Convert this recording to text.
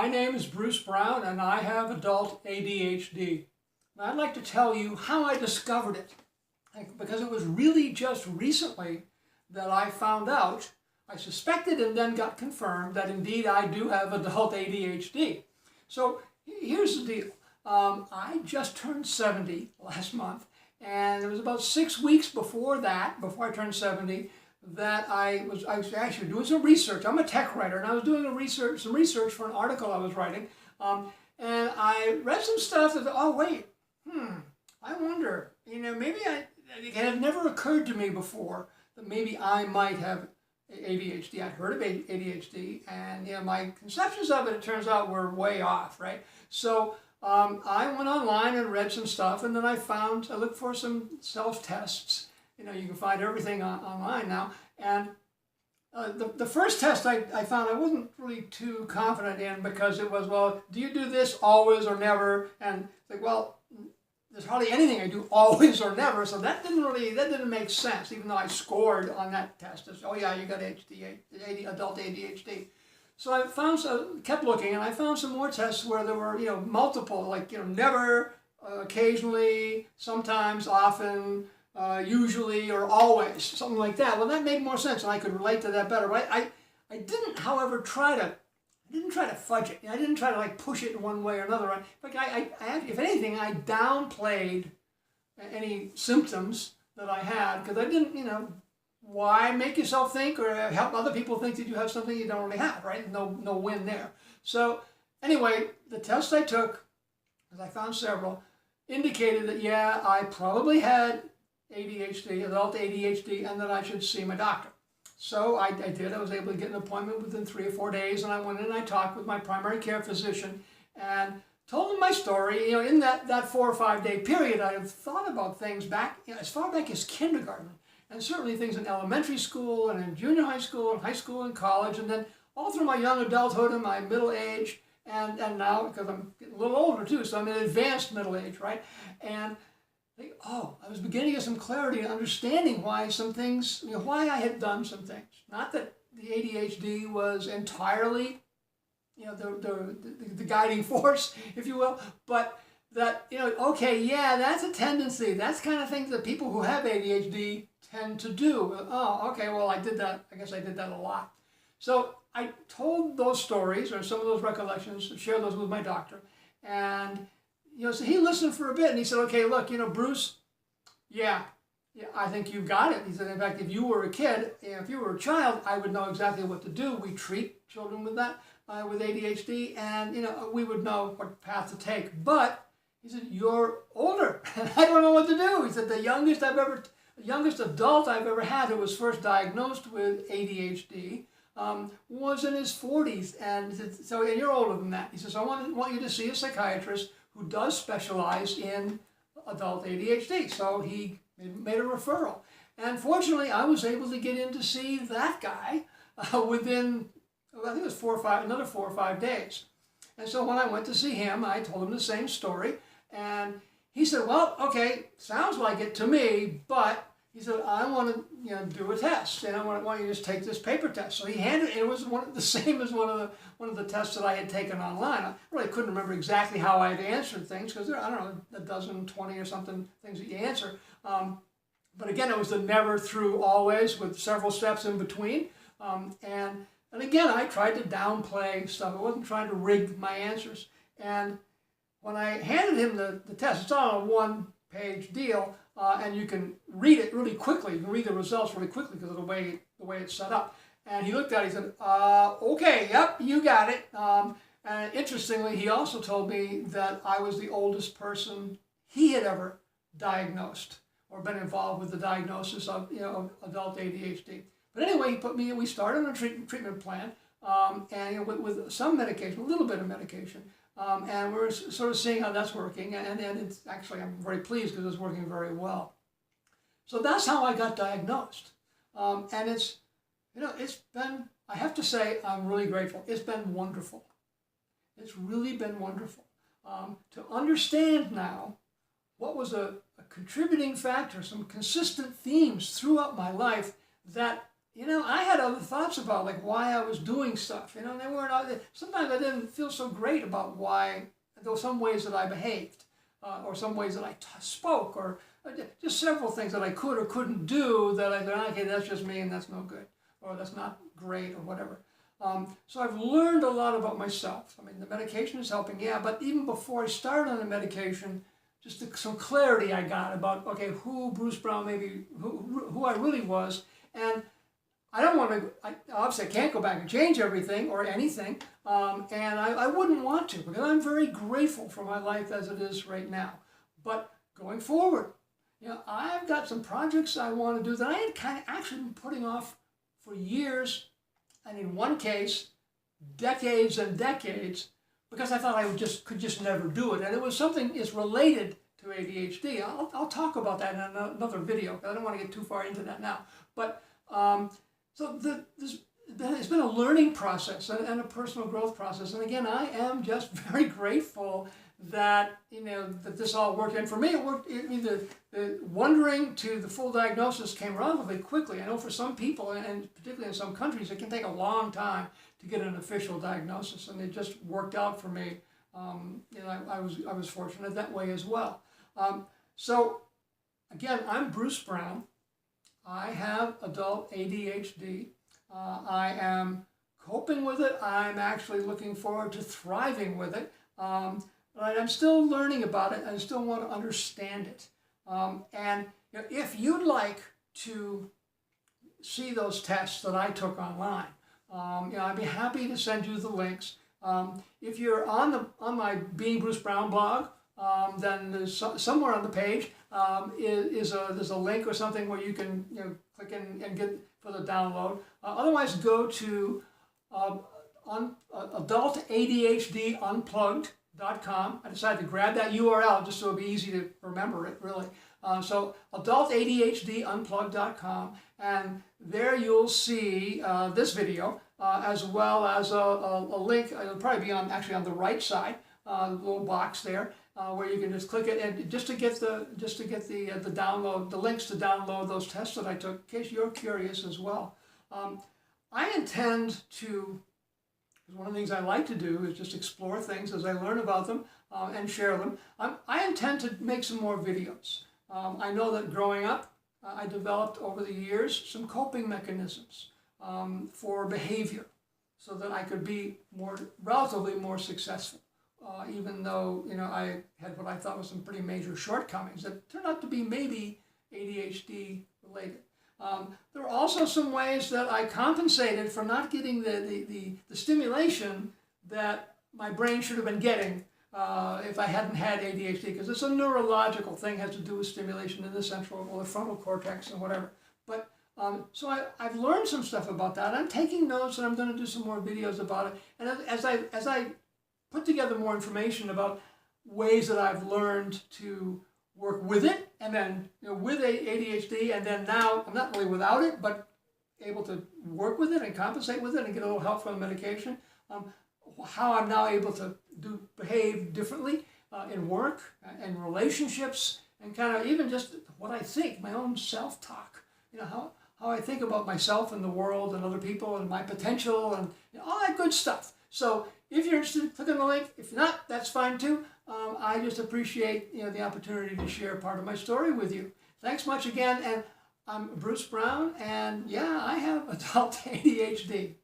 My name is Bruce Brown and I have adult ADHD. And I'd like to tell you how I discovered it. Because it was really just recently that I found out, I suspected and then got confirmed that indeed I do have adult ADHD. So here's the deal. I just turned 70 last month, and it was about 6 weeks before that, before I turned 70, that I was actually doing some research. I'm a tech writer, and I was doing some research for an article I was writing, and I read some stuff that, oh wait, I wonder, maybe it had never occurred to me before that maybe I might have ADHD. I'd heard of ADHD, and my conceptions of it, it turns out, were way off, right? So I went online and read some stuff, and then I looked for some self-tests. You can find everything online now. And the first test I found I wasn't really too confident in, because it was, well, do you do this always or never? And it's like, well, there's hardly anything I do always or never, so that didn't make sense, even though I scored on that test. It's, oh yeah, you got adult ADHD. So I kept looking, and I found some more tests where there were, multiple, like, never, occasionally, sometimes, often, usually, or always, something like that. Well, that made more sense, and I could relate to that better. But I didn't, however, try to fudge it. I didn't try to push it in one way or another. If anything, I downplayed any symptoms that I had, because I didn't, why make yourself think or help other people think that you have something you don't really have, right? No win there. So anyway, the test I took, because I found several, indicated that, yeah, I probably had ADHD, adult ADHD, and that I should see my doctor. So I did. I was able to get an appointment within 3 or 4 days, and I went in and I talked with my primary care physician and told him my story. In that 4 or 5 day period, I have thought about things back, as far back as kindergarten, and certainly things in elementary school and in junior high school and college, and then all through my young adulthood and my middle age, and now, because I'm getting a little older too, so I'm in advanced middle age, right? And I was beginning to get some clarity and understanding why some things, why I had done some things. Not that the ADHD was entirely, the guiding force, if you will, but that, okay, yeah, that's a tendency. That's kind of things that people who have ADHD tend to do. Oh, okay, well, I did that. I guess I did that a lot. So I told those stories, or some of those recollections, shared those with my doctor, and so he listened for a bit, and he said, okay, look, Bruce, yeah, I think you've got it. He said, in fact, if you were a kid, if you were a child, I would know exactly what to do. We treat children with that, with ADHD, and, we would know what path to take. But, he said, you're older, and I don't know what to do. He said, the youngest adult I've ever had who was first diagnosed with ADHD was in his 40s, and he said, and you're older than that. He says, I want you to see a psychiatrist who does specialize in adult ADHD. So he made a referral. And fortunately, I was able to get in to see that guy within, I think it was 4 or 5 days. And so when I went to see him, I told him the same story. And he said, well, okay, sounds like it to me, but he said, I want to do a test, and I want you to just take this paper test. So he handed it. It was the same as one of the tests that I had taken online. I really couldn't remember exactly how I had answered things, because there are, I don't know, a dozen, 20 or something things that you answer. But again, it was the never, through, always, with several steps in between. And again, I tried to downplay stuff. I wasn't trying to rig my answers. And when I handed him the test, it's all a one-page deal. And you can read it really quickly. You can read the results really quickly because of the way it's set up. And he looked at it, he said, okay, yep, you got it. And interestingly, he also told me that I was the oldest person he had ever diagnosed or been involved with the diagnosis of, adult ADHD. But anyway, we started on a treatment plan, and with some medication, a little bit of medication. And we're sort of seeing how that's working, and it's actually, I'm very pleased because it's working very well. So that's how I got diagnosed. And it's been, I have to say, I'm really grateful. It's been wonderful. It's really been wonderful to understand now what was a contributing factor, some consistent themes throughout my life that I had other thoughts about like why I was doing stuff. And they weren't. Sometimes I didn't feel so great about why. There were some ways that I behaved, or some ways that I spoke, or just several things that I could or couldn't do that I thought, okay, that's just me and that's no good, or that's not great, or whatever. So I've learned a lot about myself. I mean, the medication is helping, yeah, but even before I started on the medication, just some clarity I got about, okay, who Bruce Brown maybe, who I really was. And I don't want to, obviously I can't go back and change everything or anything, and I wouldn't want to, because I'm very grateful for my life as it is right now. But going forward, I've got some projects I want to do that I had kind of actually been putting off for years, and in one case, decades and decades, because I thought I could just never do it. And it was something that's related to ADHD. I'll talk about that in another video, because I don't want to get too far into that now. But so it's been a learning process and a personal growth process. And again, I am just very grateful that that this all worked. And for me, it worked. The wondering to the full diagnosis came relatively quickly. I know for some people, and particularly in some countries, it can take a long time to get an official diagnosis, and it just worked out for me. I was fortunate that way as well. So again, I'm Bruce Brown. I have adult ADHD. I am coping with it. I'm actually looking forward to thriving with it. But I'm still learning about it and still want to understand it. And if you'd like to see those tests that I took online, I'd be happy to send you the links. If you're on my Being Bruce Brown blog, then there's somewhere on the page there's a link or something where you can click in and get for the download. Otherwise, go to adultadhdunplugged.com. I decided to grab that URL just so it'd be easy to remember it, really. So adultadhdunplugged.com, and there you'll see this video as well as a link. It'll probably be on the right side, the little box there. Where you can just click it, and just to get the download, the links to download those tests that I took, in case you're curious as well. I intend to, because one of the things I like to do is just explore things as I learn about them and share them. I intend to make some more videos. I know that growing up, I developed over the years some coping mechanisms for behavior, so that I could be relatively more successful. Even though I had what I thought was some pretty major shortcomings that turned out to be maybe ADHD related. There are also some ways that I compensated for not getting the stimulation that my brain should have been getting if I hadn't had ADHD, because it's a neurological thing, has to do with stimulation in the central or the frontal cortex and whatever. But so I've learned some stuff about that. I'm taking notes, and I'm going to do some more videos about it. And as I put together more information about ways that I've learned to work with it, and then with ADHD, and then now I'm not really without it, but able to work with it and compensate with it and get a little help from the medication. How I'm now able to behave differently in work and relationships, and kind of even just what I think, my own self-talk. How I think about myself and the world and other people and my potential and all that good stuff. So if you're interested, click on the link. If not, that's fine too. I just appreciate the opportunity to share part of my story with you. Thanks much again, and I'm Bruce Brown, and yeah, I have adult ADHD.